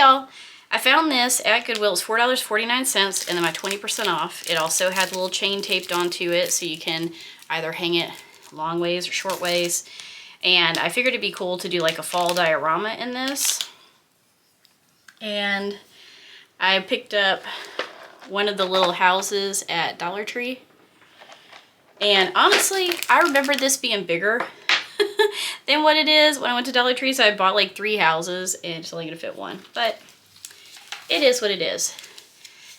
y'all, I found this at Goodwill. It's $4.49 and then my 20% off. It also had a little chain taped onto it so you can either hang it long ways or short ways. And I figured it'd be cool to do like a fall diorama in this. And I picked up one of the little houses at Dollar Tree. And honestly, I remember this being bigger than what it is when I went to Dollar Tree. So I bought like 3 houses and it's only gonna fit one, but it is what it is.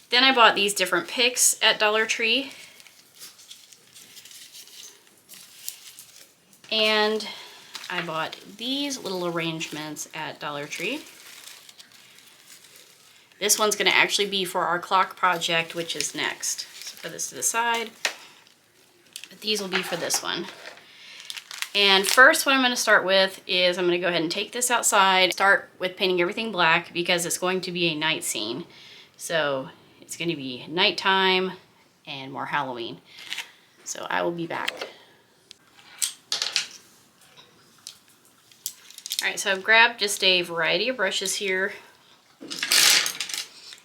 Then I bought these different picks at Dollar Tree. And I bought these little arrangements at Dollar Tree. This one's gonna actually be for our clock project, which is next. So put this to the side. But these will be for this one. And first, what I'm going to start with is I'm going to go ahead and take this outside. Start with painting everything black because it's going to be a night scene. So it's going to be nighttime and more Halloween. So I will be back. Alright, so I've grabbed just a variety of brushes here.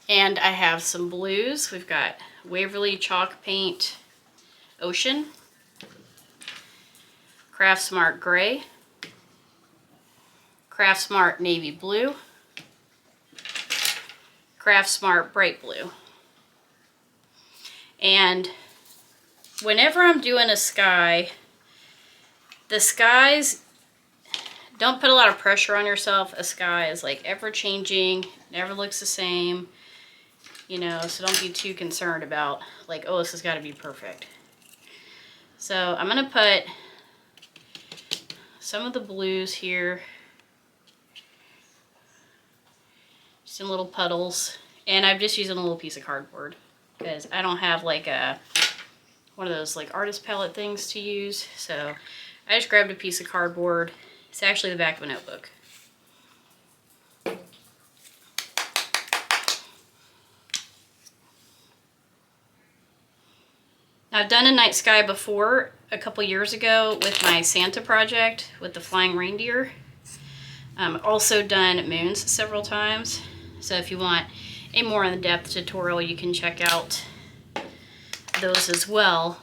And I have some blues. We've got Waverly Chalk Paint Ocean, Craft Smart Gray, Craft Smart Navy Blue, Craft Smart Bright Blue. And whenever I'm doing a sky, the skies, don't put a lot of pressure on yourself. A sky is like ever changing, never looks the same, you know, so don't be too concerned about like, oh, this has got to be perfect. So I'm going to put some of the blues here, just in little puddles, and I'm just using a little piece of cardboard because I don't have like one of those like artist palette things to use. So I just grabbed a piece of cardboard. It's actually the back of a notebook. I've done a night sky before a couple years ago with my Santa project with the flying reindeer. Also done moons several times. So if you want a more in-depth tutorial, you can check out those as well.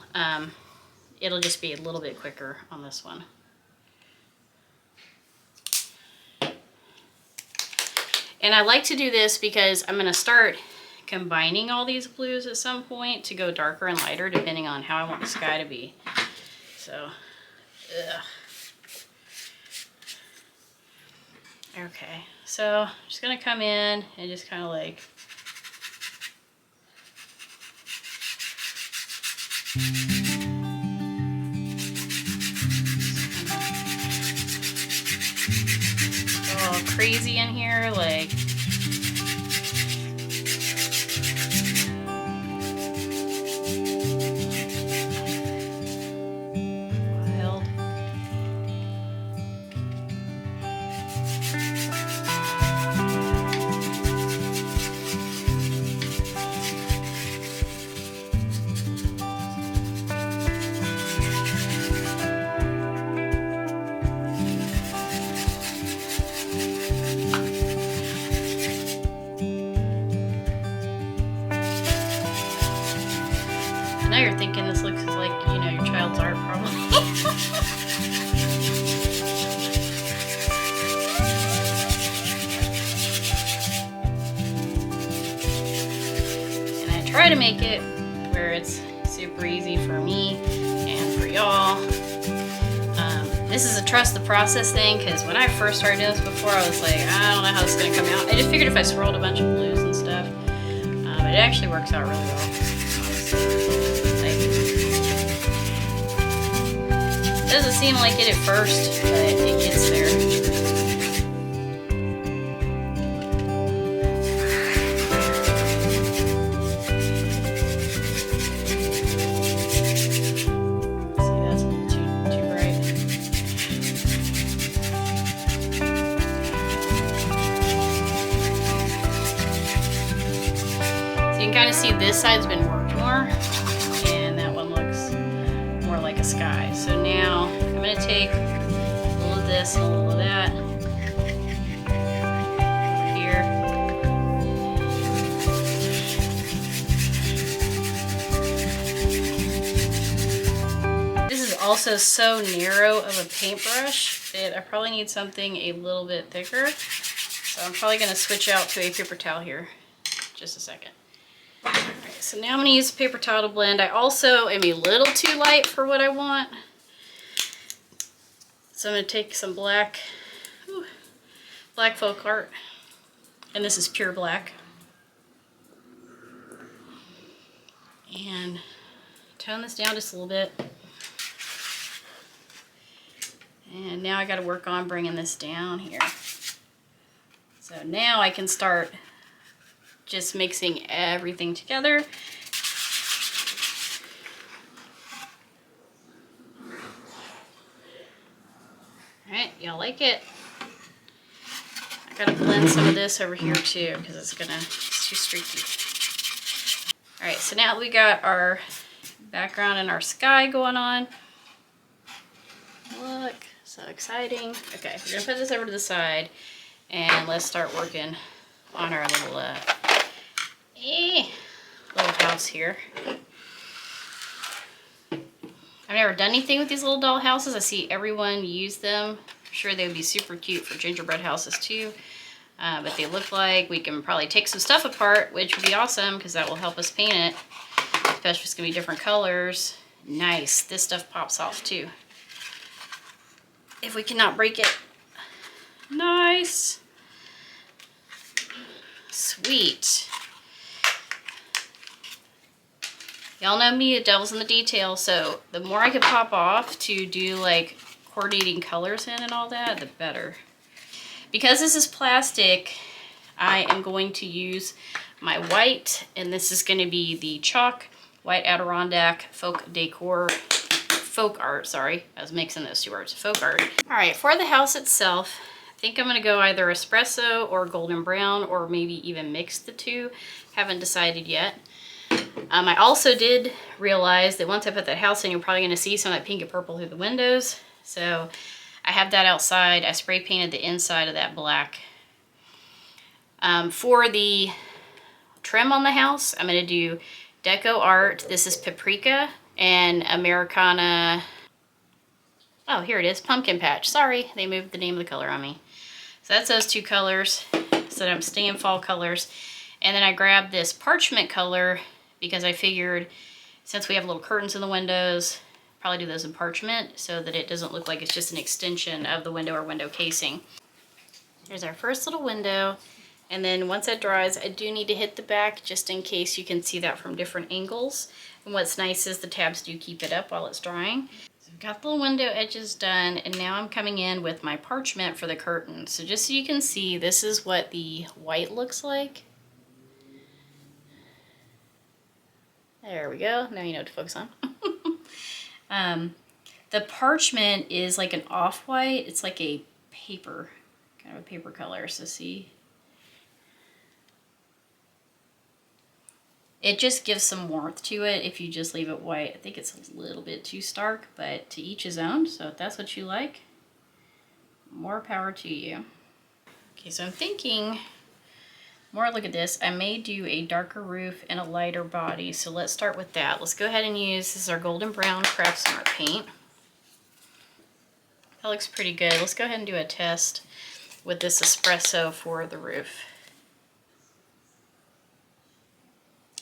It'll just be a little bit quicker on this one. And I like to do this because I'm going to start combining all these blues at some point to go darker and lighter depending on how I want the sky to be. So, okay, so I'm just gonna come in and just kind of like all crazy in here, like you're thinking this looks like, you know, your child's art probably. And I try to make it where it's super easy for me and for y'all. This is a trust the process thing because when I first started doing this before, I was like, I don't know how this is going to come out. I just figured if I swirled a bunch of blues and stuff, it actually works out really well. It doesn't seem like it at first, but it gets there. See, that's a little too bright. So you can kind of see this side's been worked more, and that one looks more like a sky. So now I'm going to take a little of this and a little of that over here. also so narrow of a paintbrush that I probably need something a little bit thicker. So I'm probably going to switch out to a paper towel here. Just a second. Alright, so now I'm going to use a paper towel to blend. I also am a little too light for what I want. So I'm going to take some black folk art. And this is pure black. And tone this down just a little bit. And now I got to work on bringing this down here. So now I can start just mixing everything together. Alright, y'all like it? I gotta blend some of this over here too because it's too streaky. Alright, so now we got our background and our sky going on. Look, so exciting. Okay, we're gonna put this over to the side and let's start working on our little house here. I've never done anything with these little doll houses. I see everyone use them. I'm sure they would be super cute for gingerbread houses too. But they look like we can probably take some stuff apart, which would be awesome because that will help us paint it. Especially if it's going to be different colors. Nice. This stuff pops off too. If we cannot break it. Nice. Sweet. Y'all know me, the devil's in the detail, so the more I can pop off to do like coordinating colors in and all that, the better. Because this is plastic, I am going to use my white, and this is going to be the chalk white Adirondack folk art, sorry. I was mixing those two words, folk art. All right, for the house itself, I think I'm going to go either espresso or golden brown, or maybe even mix the two. Haven't decided yet. I also did realize that once I put that house in, you're probably going to see some of that pink and purple through the windows. So I have that outside. I spray painted the inside of that black. For the trim on the house, I'm going to do Deco Art. This is Paprika and Americana. Oh, here it is. Pumpkin Patch. Sorry, they moved the name of the color on me. So that's those two colors. So I'm staying fall colors. And then I grabbed this parchment color because I figured since we have little curtains in the windows, probably do those in parchment so that it doesn't look like it's just an extension of the window or window casing. Here's our first little window. And then once that dries, I do need to hit the back just in case you can see that from different angles. And what's nice is the tabs do keep it up while it's drying. So I've got the little window edges done, and now I'm coming in with my parchment for the curtain. So just so you can see, this is what the white looks like. There we go. Now you know what to focus on. The parchment is like an off-white. It's like a paper, kind of a paper color. So see? It just gives some warmth to it if you just leave it white. I think it's a little bit too stark, but to each his own. So if that's what you like, more power to you. Okay, so I'm thinking... more look at this. I may do a darker roof and a lighter body. So let's start with that. Let's go ahead and use, this is our golden brown Craft Smart paint. That looks pretty good. Let's go ahead and do a test with this espresso for the roof.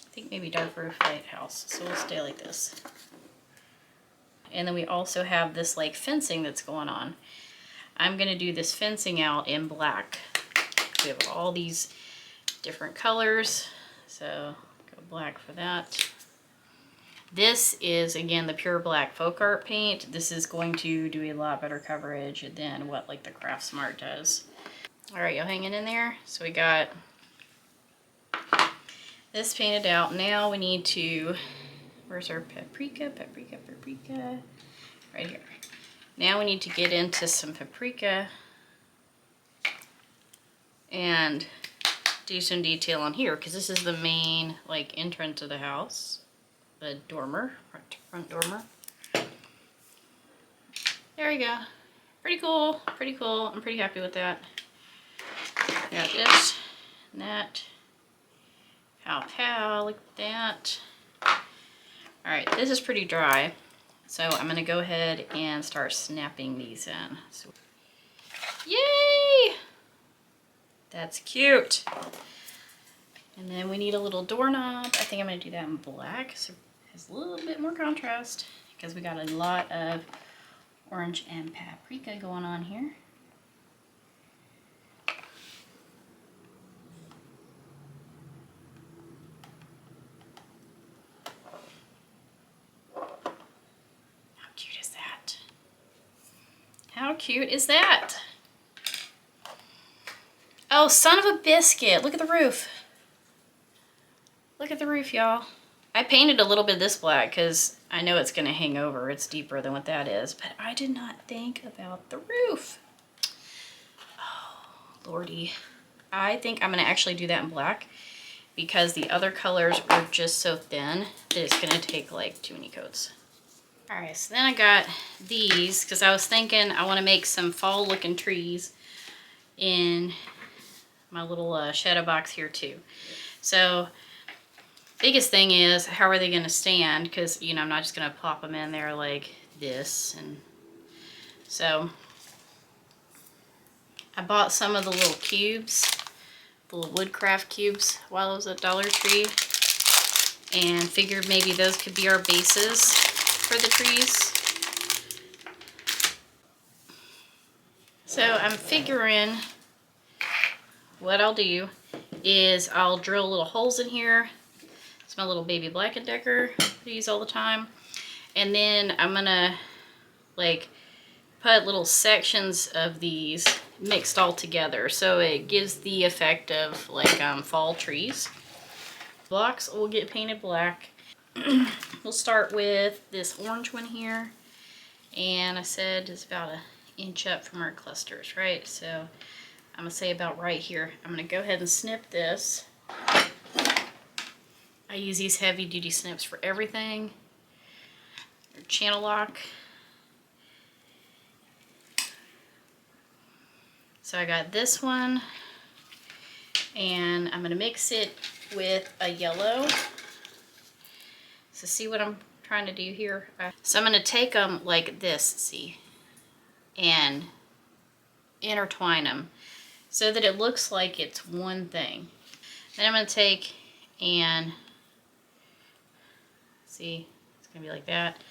I think maybe dark roof, light house. So we'll stay like this. And then we also have this like fencing that's going on. I'm going to do this fencing out in black. We have all these different colors, so go black for that. This is again the pure black folk art paint. This is going to do a lot better coverage than what like the Craft Smart does. All right, y'all hanging in there? So we got this painted out. Now we need to, where's our paprika? Right here. Now we need to get into some paprika and do some detail on here, because this is the main like entrance of the house, the dormer, front dormer. There we go. Pretty cool, pretty cool. I'm pretty happy with that. Got this and that. Pow pow, look at that. All right, this is pretty dry. So I'm gonna go ahead and start snapping these in. So, yay! That's cute. And then we need a little doorknob. I think I'm gonna do that in black so it has a little bit more contrast because we got a lot of orange and paprika going on here. How cute is that? How cute is that? Oh, son of a biscuit. Look at the roof. Look at the roof, y'all. I painted a little bit of this black because I know it's going to hang over. It's deeper than what that is. But I did not think about the roof. Oh, lordy. I think I'm going to actually do that in black because the other colors are just so thin that it's going to take like too many coats. Alright, so then I got these because I was thinking I want to make some fall looking trees in my little shadow box here too. So biggest thing is how are they going to stand, because you know I'm not just going to plop them in there like this. And so I bought some of the little cubes, the little woodcraft cubes while I was at Dollar Tree, and figured maybe those could be our bases for the trees. So I'm figuring what I'll do is I'll drill little holes in here. It's my little baby Black & Decker I use all the time. And then I'm gonna like put little sections of these mixed all together so it gives the effect of like fall trees. Blocks will get painted black. We'll start with this orange one here, and I said it's about an inch up from our clusters, right? So I'm gonna say about right here. I'm gonna go ahead and snip this. I use these heavy duty snips for everything. They're channel lock. So I got this one, and I'm gonna mix it with a yellow. So see what I'm trying to do here? So I'm gonna take them like this, see, and intertwine them so that it looks like it's one thing. Then I'm gonna take and see, it's gonna be like that,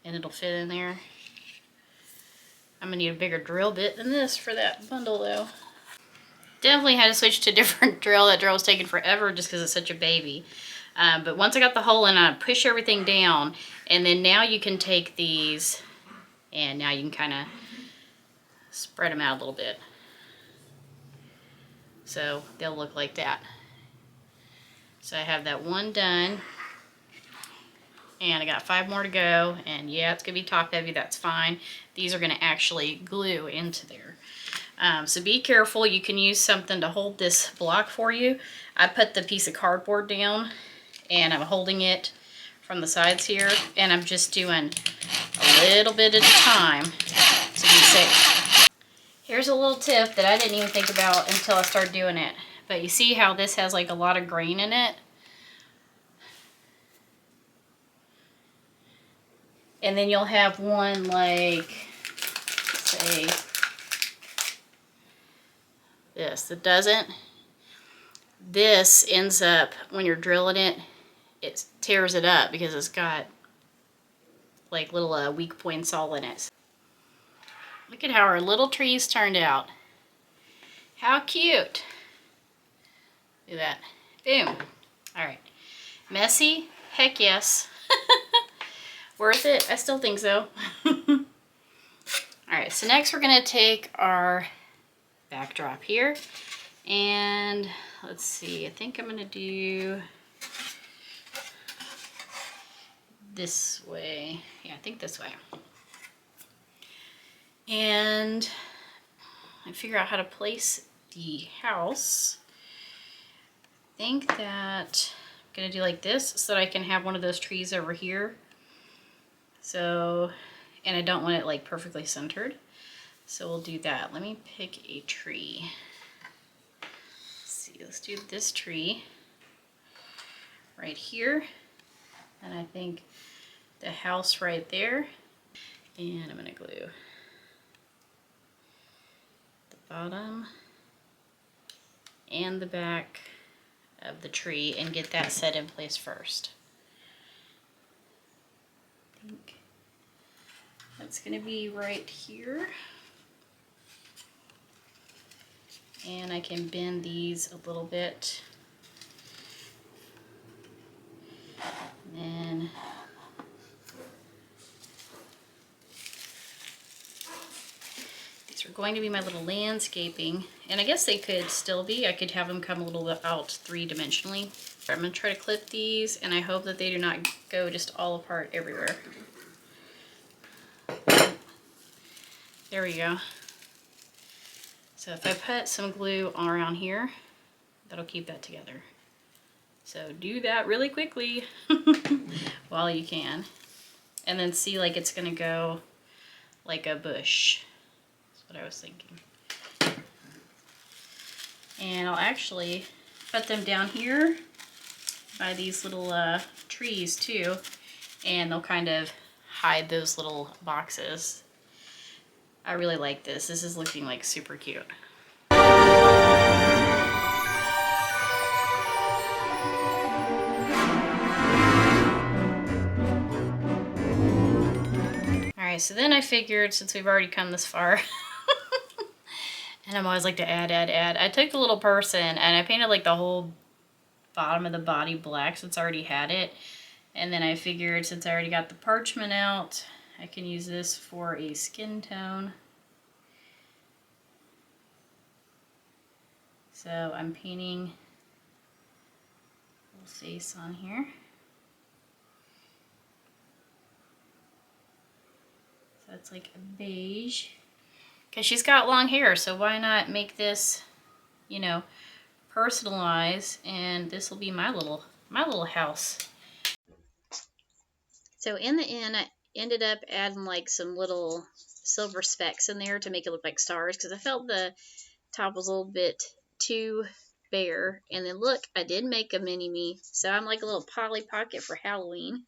and it'll fit in there. I'm gonna need a bigger drill bit than this for that bundle though. Definitely had to switch to a different drill. That drill was taking forever just because it's such a baby. But once I got the hole in, I push everything down, and then now you can take these and now you can kind of spread them out a little bit. So they'll look like that. So I have that one done, and I got 5 more to go, and yeah, it's gonna be top heavy, that's fine. These are gonna actually glue into there. So be careful, you can use something to hold this block for you. I put the piece of cardboard down, and I'm holding it from the sides here, and I'm just doing a little bit at a time to be safe. Here's a little tip that I didn't even think about until I started doing it. But you see how this has like a lot of grain in it? And then you'll have one like, say, this that doesn't. This ends up, when you're drilling it, it tears it up because it's got like little weak points all in it. Look at how our little trees turned out. How cute. Do that. Boom. Alright. Messy? Heck yes. Worth it? I still think so. Alright, so next we're going to take our backdrop here. And let's see, I think I'm going to do this way. Yeah, I think this way. And I figure out how to place the house. I think that I'm going to do like this so that I can have one of those trees over here. So, and I don't want it like perfectly centered. So we'll do that. Let me pick a tree. Let's see, let's do this tree right here. And I think the house right there. And I'm gonna glue the bottom and the back of the tree and get that set in place first. I think that's gonna be right here. And I can bend these a little bit. And then these are going to be my little landscaping. And I guess they could still be. I could have them come a little bit out three-dimensionally. I'm going to try to clip these, and I hope that they do not go just all apart everywhere. There we go. So if I put some glue around here, that'll keep that together. So do that really quickly while you can. And then see like it's gonna go like a bush. That's what I was thinking. And I'll actually put them down here by these little trees too. And they'll kind of hide those little boxes. I really like this. This is looking like super cute. Alright, so then I figured, since we've already come this far, and I'm always like to add. I took the little person and I painted like the whole bottom of the body black since I already had it. And then I figured, since I already got the parchment out, I can use this for a skin tone. So I'm painting a little face on here. So it's like a beige. Because she's got long hair, so why not make this, you know, personalized, and this will be my little house. So in the end, I ended up adding like some little silver specks in there to make it look like stars, because I felt the top was a little bit too bare. And then look, I did make a mini me, so I'm like a little Polly Pocket for Halloween.